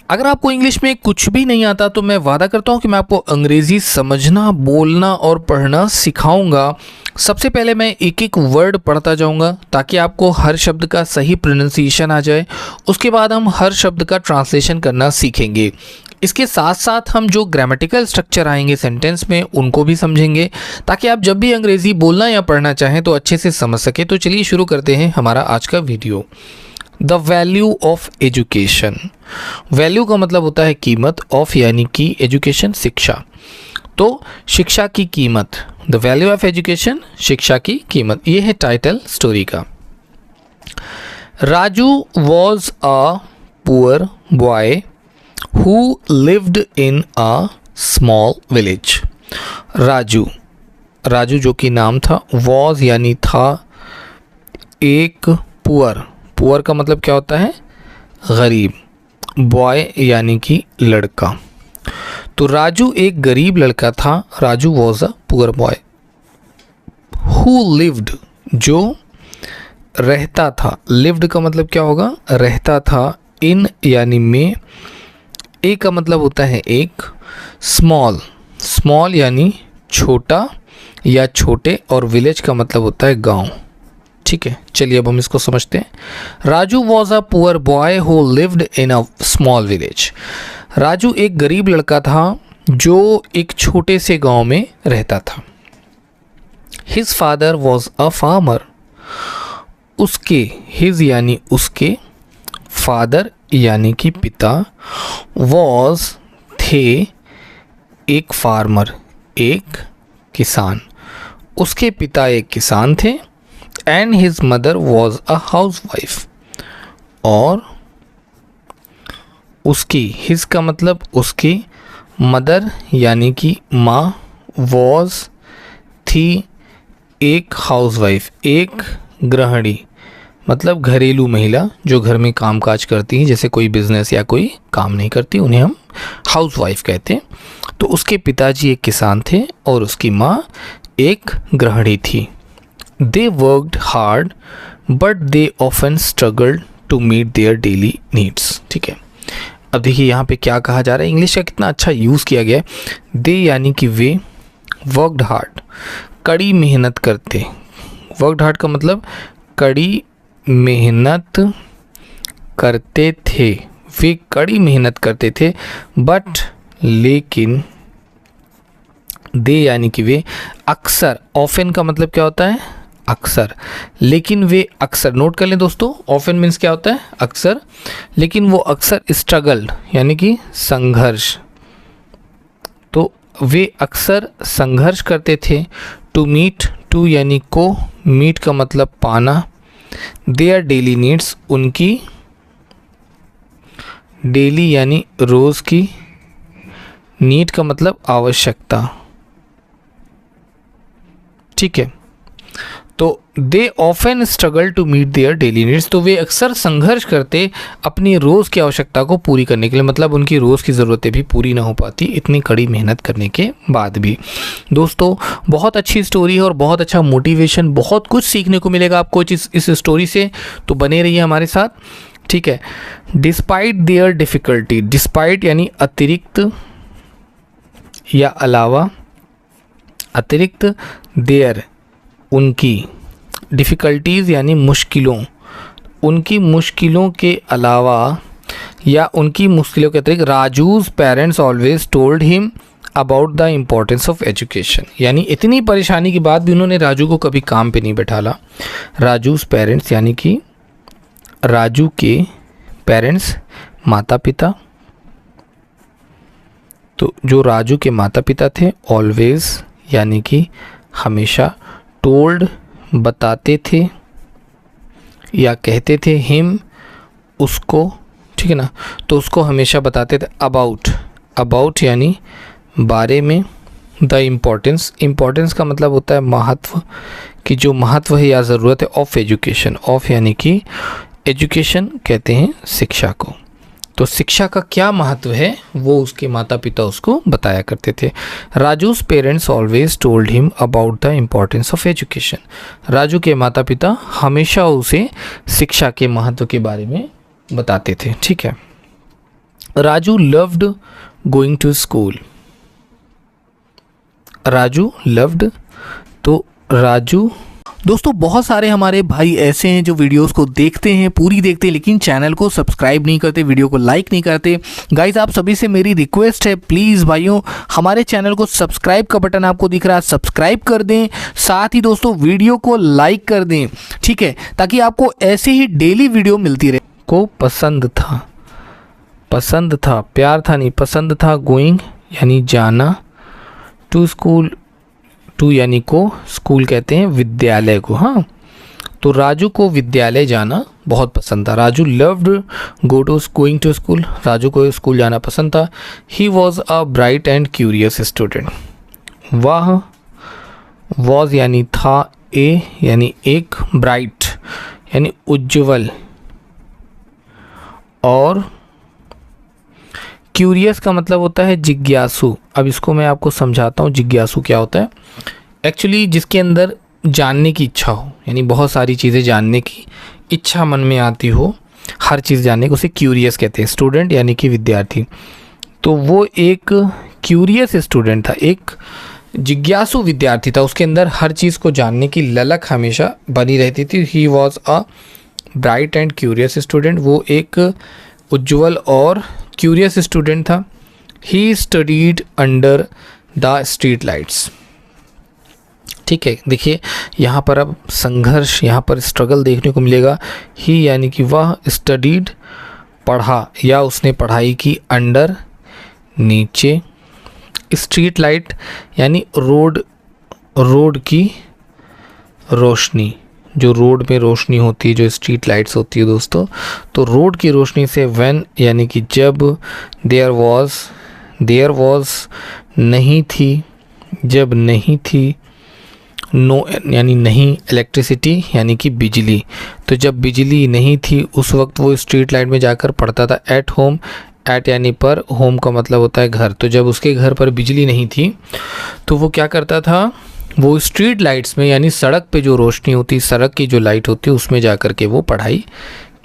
अगर आपको इंग्लिश में कुछ भी नहीं आता तो मैं वादा करता हूँ कि मैं आपको अंग्रेज़ी समझना, बोलना और पढ़ना सिखाऊंगा। सबसे पहले मैं एक एक वर्ड पढ़ता जाऊंगा ताकि आपको हर शब्द का सही प्रोनाउंसिएशन आ जाए। उसके बाद हम हर शब्द का ट्रांसलेशन करना सीखेंगे। इसके साथ साथ हम जो ग्रामेटिकल स्ट्रक्चर आएंगे सेंटेंस में उनको भी समझेंगे ताकि आप जब भी अंग्रेज़ी बोलना या पढ़ना चाहें तो अच्छे से समझ सके। तो चलिए शुरू करते हैं हमारा आज का video. The value of education. Value का मतलब होता है कीमत, ऑफ यानी कि एजुकेशन शिक्षा। तो शिक्षा की कीमत, द वैल्यू ऑफ एजुकेशन, शिक्षा की कीमत, ये है टाइटल स्टोरी का। Raju was a poor boy who lived in a small village. Raju जो कि नाम था, वॉज यानी था, एक पुअर का मतलब क्या होता है, गरीब, बॉय यानी कि लड़का। तो राजू एक गरीब लड़का था। Raju was a poor boy who lived, जो रहता था। लिव्ड का मतलब क्या होगा, रहता था। इन यानी में, ए का मतलब होता है एक, स्मॉल यानी छोटा या छोटे, और विलेज का मतलब होता है गांव। ठीक है, चलिए अब हम इसको समझते हैं। Raju was a poor boy who lived in a small village. Raju एक गरीब लड़का था जो एक छोटे से गांव में रहता था। His father was a farmer. उसके, हिज यानी उसके, फादर यानी कि पिता, वॉज थे, एक फार्मर, एक किसान। उसके पिता एक किसान थे। And his mother was a house wife. और उसकी, हिज का मतलब उसकी, मदर यानी कि माँ, वॉज थी, एक हाउस वाइफ, एक गृहिणी, मतलब घरेलू महिला जो घर में काम काज करती हैं, जैसे कोई बिजनेस या कोई काम नहीं करती, उन्हें हम हाउस वाइफ कहते हैं। तो उसके पिताजी एक किसान थे और उसकी माँ एक गृहिणी थी। They worked hard, but they often struggled to meet their daily needs। ठीक है, अब देखिए यहाँ पे क्या कहा जा रहा है, इंग्लिश का कितना अच्छा यूज़ किया गया है। दे यानी कि वे, वर्कड हार्ड, कड़ी मेहनत करते। वर्कड हार्ड का मतलब कड़ी मेहनत करते थे, वे कड़ी मेहनत करते थे। बट लेकिन, दे यानी कि वे, अक्सर, ऑफन का मतलब क्या होता है, अक्सर, लेकिन वे अक्सर, नोट कर लें दोस्तों, ऑफन मीन्स क्या होता है, अक्सर, लेकिन वो अक्सर स्ट्रगल्ड यानी कि संघर्ष। तो वे अक्सर संघर्ष करते थे। टू मीट, टू यानी को, मीट का मतलब पाना, देयर डेली नीड्स, उनकी डेली यानी रोज़ की, नीड का मतलब आवश्यकता। ठीक है, तो they often struggle to meet their daily needs. तो वे अक्सर संघर्ष करते अपनी रोज़ की आवश्यकता को पूरी करने के लिए, मतलब उनकी रोज़ की ज़रूरतें भी पूरी ना हो पाती इतनी कड़ी मेहनत करने के बाद भी। दोस्तों बहुत अच्छी स्टोरी है और बहुत अच्छा मोटिवेशन, बहुत कुछ सीखने को मिलेगा आपको इस स्टोरी से, तो बने रहिए हमारे साथ। ठीक है, डिस्पाइट देयर डिफ़िकल्टी, डिस्पाइट यानी अतिरिक्त या अलावा, अतिरिक्त, देयर उनकी, डिफ़िकल्टीज़ यानी मुश्किलों, उनकी मुश्किलों के अलावा या उनकी मुश्किलों के अतिरिक्त, Raju's parents always told him about the importance of education. यानी इतनी परेशानी के बाद भी उन्होंने राजू को कभी काम पे नहीं बैठाला। राजूज़ पेरेंट्स यानी कि राजू के पेरेंट्स, माता पिता, तो जो राजू के माता पिता थे, ऑलवेज यानी कि हमेशा, टोल्ड बताते थे या कहते थे, हिम उसको, ठीक है ना, तो उसको हमेशा बताते थे। अबाउट यानी बारे में, द इम्पोर्टेंस, इम्पोर्टेंस का मतलब होता है महत्व, कि जो महत्व है या ज़रूरत है, ऑफ एजुकेशन, ऑफ यानी कि एजुकेशन कहते हैं शिक्षा को। तो शिक्षा का क्या महत्व है वो उसके माता पिता उसको बताया करते थे। Raju's parents always told him about the importance of education. Raju के माता पिता हमेशा उसे शिक्षा के महत्व के बारे में बताते थे। ठीक है, Raju loved going to school. Raju loved, तो राजू। दोस्तों बहुत सारे हमारे भाई ऐसे हैं जो वीडियोस को देखते हैं, पूरी देखते हैं, लेकिन चैनल को सब्सक्राइब नहीं करते, वीडियो को लाइक नहीं करते। गाइस आप सभी से मेरी रिक्वेस्ट है, प्लीज़ भाइयों हमारे चैनल को सब्सक्राइब का बटन आपको दिख रहा है, सब्सक्राइब कर दें, साथ ही दोस्तों वीडियो को लाइक कर दें, ठीक है, ताकि आपको ऐसे ही डेली वीडियो मिलती रहे। को पसंद था, पसंद था, प्यार था नहीं, पसंद था। गोइंग यानी जाना, टू स्कूल, टू यानी को, स्कूल कहते हैं विद्यालय को। हाँ, तो राजू को विद्यालय जाना बहुत पसंद था। Raju loved going to school, Raju को स्कूल जाना पसंद था। He was a bright and curious student. वह, वॉज यानी था, ए यानी एक, ब्राइट यानी उज्ज्वल, और क्यूरियस का मतलब होता है जिज्ञासु। अब इसको मैं आपको समझाता हूँ जिज्ञासु क्या होता है। एक्चुअली जिसके अंदर जानने की इच्छा हो, यानी बहुत सारी चीज़ें जानने की इच्छा मन में आती हो, हर चीज़ जानने को, उसे क्यूरियस कहते हैं। स्टूडेंट यानी कि विद्यार्थी, तो वो एक क्यूरियस स्टूडेंट था, एक जिज्ञासु विद्यार्थी था, उसके अंदर हर चीज़ को जानने की ललक हमेशा बनी रहती थी। ही was a bright and curious student, वो एक उज्ज्वल और क्यूरियस स्टूडेंट था। He studied under the street lights. ठीक है, देखिए यहाँ पर अब संघर्ष, यहाँ पर स्ट्रगल देखने को मिलेगा। ही यानी कि वह, स्टडीड पढ़ा या उसने पढ़ाई की, अंडर नीचे, स्ट्रीट लाइट यानी रोड, रोड की रोशनी, जो रोड में रोशनी होती है, जो स्ट्रीट लाइट्स होती है दोस्तों, तो रोड की रोशनी से। व्हेन यानी कि जब, देयर वॉज नहीं थी, जब नहीं थी, नो यानी नहीं, इलेक्ट्रिसिटी यानी कि बिजली, तो जब बिजली नहीं थी उस वक्त वो स्ट्रीट लाइट में जाकर पढ़ता था। एट होम, एट यानी पर, होम का मतलब होता है घर, तो जब उसके घर पर बिजली नहीं थी तो वो क्या करता था, वो स्ट्रीट लाइट्स में यानी सड़क पे जो रोशनी होती, सड़क की जो लाइट होती है उसमें जा कर के वो पढ़ाई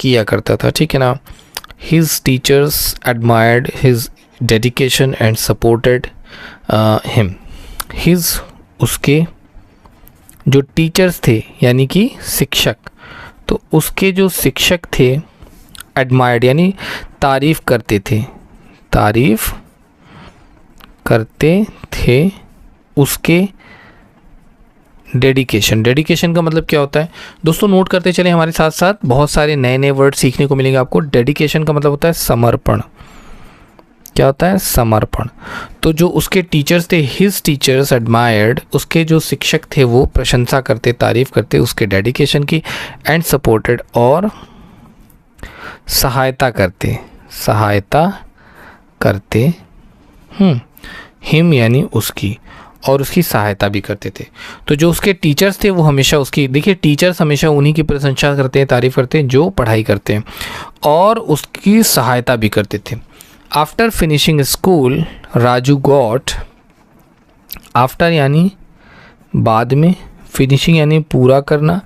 किया करता था। ठीक है ना। His teachers admired his dedication and supported him. His, उसके जो टीचर्स थे यानी कि शिक्षक, तो उसके जो शिक्षक थे, एडमायर्ड यानी तारीफ़ करते थे, तारीफ़ करते थे उसके डेडिकेशन। डेडिकेशन का मतलब क्या होता है दोस्तों, नोट करते चले हमारे साथ साथ, बहुत सारे नए नए वर्ड सीखने को मिलेंगे आपको। डेडिकेशन का मतलब होता है समर्पण। क्या होता है? समर्पण। तो जो उसके टीचर्स थे, हिज टीचर्स एडमायर्ड, उसके जो शिक्षक थे वो प्रशंसा करते, तारीफ करते उसके डेडिकेशन की। एंड सपोर्टेड, और सहायता करते, सहायता करते हिम यानी उसकी, और उसकी सहायता भी करते थे। तो जो उसके टीचर्स थे वो हमेशा उसकी, देखिए टीचर्स हमेशा उन्हीं की प्रशंसा करते हैं, तारीफ़ करते हैं जो पढ़ाई करते हैं, और उसकी सहायता भी करते थे। After finishing school Raju got, after यानी बाद में, फिनिशिंग यानी पूरा करना,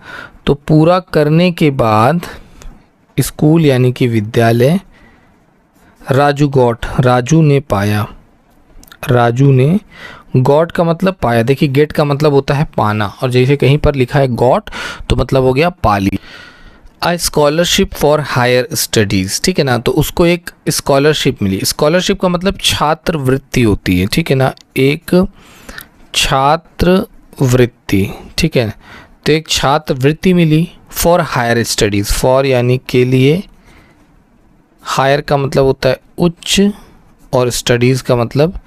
तो पूरा करने के बाद, स्कूल यानी कि विद्यालय, राजू गॉट राजू ने पाया, राजू ने, गॉट का मतलब पाया, देखिए गेट का मतलब होता है पाना, और जैसे कहीं पर लिखा है गॉट तो मतलब हो गया Pali. A scholarship for higher studies, ठीक है ना, तो उसको एक स्कॉलरशिप मिली। स्कॉलरशिप का मतलब छात्रवृत्ति होती है, ठीक है ना, एक छात्रवृत्ति, ठीक है, तो एक छात्रवृत्ति मिली फॉर हायर स्टडीज़। फॉर यानी के लिए, हायर का मतलब होता है उच्च, और स्टडीज़ का मतलब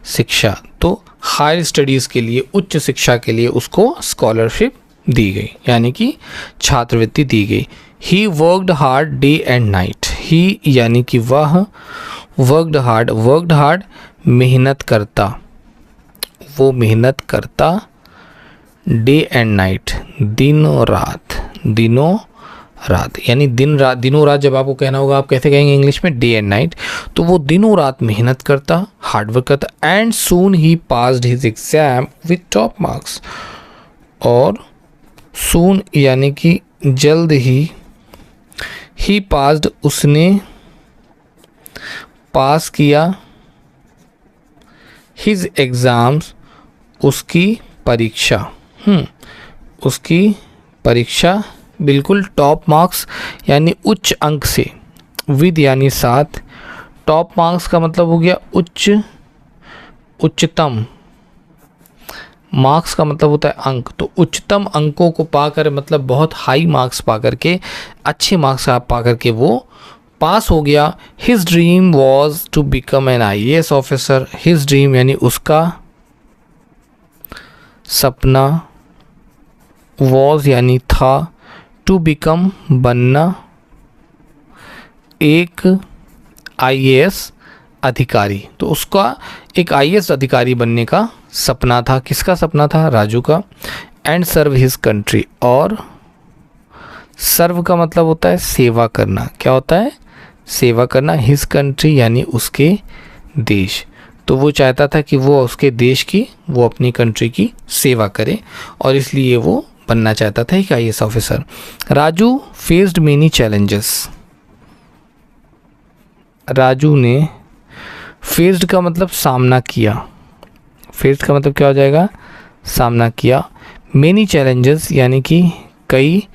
शिक्षा, तो हायर स्टडीज़ के लिए, उच्च शिक्षा के लिए उसको स्कॉलरशिप दी गई, यानी कि छात्रवृत्ति दी गई। He worked hard day and night, he यानी कि वह, वर्कड हार्ड मेहनत करता, वो मेहनत करता, डे एंड नाइट दिनों रात, यानी दिन रात, दिनों रात जब आपको कहना होगा आप कैसे कहेंगे इंग्लिश में? Day and night. तो वो दिनों रात मेहनत करता, हार्डवर्क करता। And soon he passed his exam with top marks, और सून यानी कि जल्द ही पास्ड उसने पास किया हिज एग्ज़ाम्स, उसकी परीक्षा, उसकी परीक्षा बिल्कुल टॉप मार्क्स यानी उच्च अंक से, विद यानी साथ, टॉप मार्क्स का मतलब हो गया उच्चतम, मार्क्स का मतलब होता है अंक, तो उच्चतम अंकों को पाकर मतलब बहुत हाई मार्क्स पा करके, अच्छे मार्क्स पा करके वो पास हो गया। His dream was to become an IAS officer, his dream यानी उसका सपना, वॉज यानी था, टू बिकम बनना, एक IAS अधिकारी, तो उसका एक IAS अधिकारी बनने का सपना था। किसका सपना था? राजू का। एंड सर्व हिज कंट्री, और सर्व का मतलब होता है सेवा करना। क्या होता है? सेवा करना। हिज कंट्री यानी उसके देश, तो वो चाहता था कि वो उसके देश की, वो अपनी कंट्री की सेवा करे, और इसलिए वो बनना चाहता था एक IAS officer. Raju faced many challenges, Raju ने, फेस्ड का मतलब सामना किया, फेस्ड का मतलब क्या हो जाएगा? सामना किया। मेनी चैलेंजेस यानी कि कई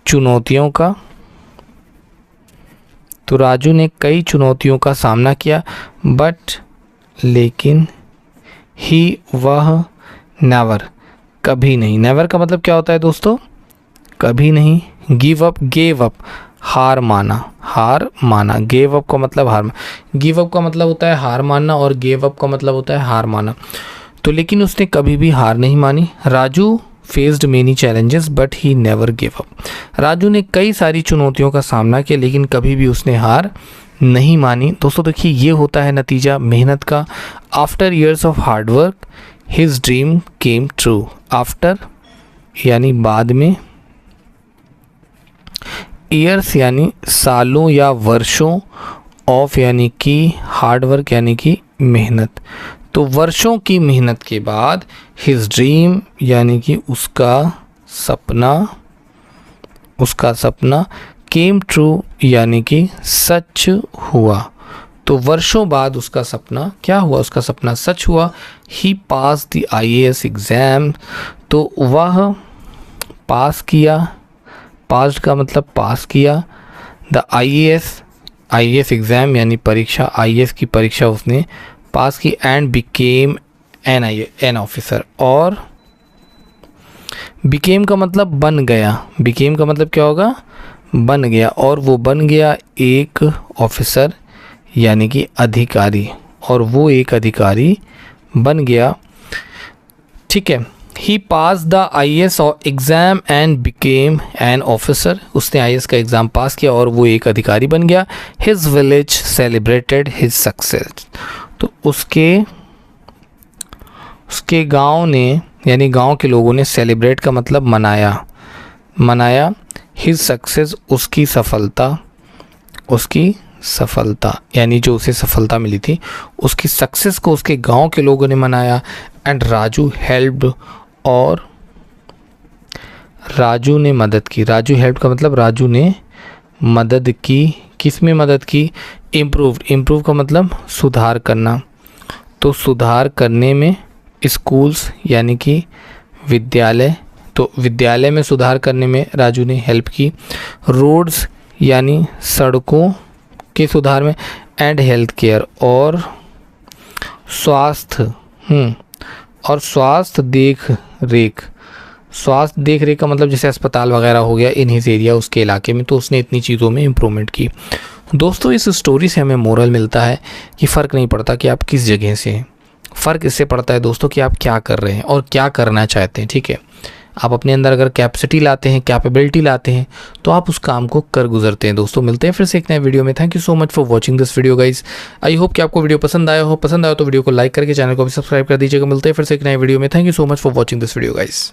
चुनौतियों का, तो राजू ने कई चुनौतियों का सामना किया, बट लेकिन, ही वह, नेवर कभी नहीं, नेवर का मतलब क्या होता है दोस्तों? कभी नहीं। गिव अप, गेव अप हार माना, हार माना। गेव अप का मतलब हार, गिव अप का मतलब होता है हार मानना, और गेव अप का मतलब होता है हार माना। तो लेकिन उसने कभी भी हार नहीं मानी। Raju faced many challenges but he never give up, Raju ने कई सारी चुनौतियों का सामना किया लेकिन कभी भी उसने हार नहीं मानी। दोस्तों देखिए, ये होता है नतीजा मेहनत का। After years of hard work his dream came true, after यानी बाद में, ईयर्स यानी सालों या वर्षों, ऑफ यानी कि, हार्ड वर्क यानी कि मेहनत, तो वर्षों की मेहनत के बाद हिज ड्रीम यानी कि उसका सपना, उसका सपना, केम ट्रू यानी कि सच हुआ। तो वर्षों बाद उसका सपना क्या हुआ? उसका सपना सच हुआ। ही पास द IAS एग्ज़ाम, तो वह पास किया, पास्ड का मतलब पास किया, द IAS एग्ज़ाम यानी परीक्षा, IAS की परीक्षा उसने पास की, एंड बिकेम एन ऑफिसर, और बिकेम का मतलब बन गया, बिकेम का मतलब क्या होगा? बन गया, और वो बन गया एक ऑफिसर यानी कि अधिकारी, और वो एक अधिकारी बन गया। ठीक है। He pass the IAS exam and became an officer, उसने IAS का एग्ज़ाम पास किया और वो एक अधिकारी बन गया। His village celebrated his success, तो उसके गांव ने यानी गांव के लोगों ने, सेलिब्रेट का मतलब मनाया, हिज सक्सेस उसकी सफलता यानी जो उसे सफलता मिली थी, उसकी सक्सेस को उसके गांव के लोगों ने मनाया। एंड राजू हेल्प्ड, और राजू ने मदद की, राजू हेल्प का मतलब राजू ने मदद की। किस में मदद की? इम्प्रूव का मतलब सुधार करना, तो सुधार करने में, स्कूल्स यानी कि विद्यालय, तो विद्यालय में सुधार करने में राजू ने हेल्प की। रोड्स यानी सड़कों के सुधार में, एंड हेल्थ केयर, और स्वास्थ्य, और स्वास्थ्य देख रेख का मतलब जैसे अस्पताल वगैरह हो गया इन हिज एरिया, उसके इलाके में, तो उसने इतनी चीज़ों में इम्प्रूवमेंट की। दोस्तों इस स्टोरी से हमें मोरल मिलता है कि फ़र्क नहीं पड़ता कि आप किस जगह से हैं, फ़र्क इससे पड़ता है दोस्तों कि आप क्या कर रहे हैं और क्या करना चाहते हैं। ठीक है, आप अपने अंदर अगर कैपेसिटी लाते हैं, कैपेबिलिटी लाते हैं, तो आप उस काम को कर गुजरते हैं। दोस्तों मिलते हैं फिर से एक नए वीडियो में। Thank you so much for watching this video guys. I hope कि आपको वीडियो पसंद आया हो तो वीडियो को लाइक करके चैनल को भी सब्सक्राइब कर दीजिएगा। मिलते हैं फिर से एक नए वीडियो में। Thank you so much for watching this video guys.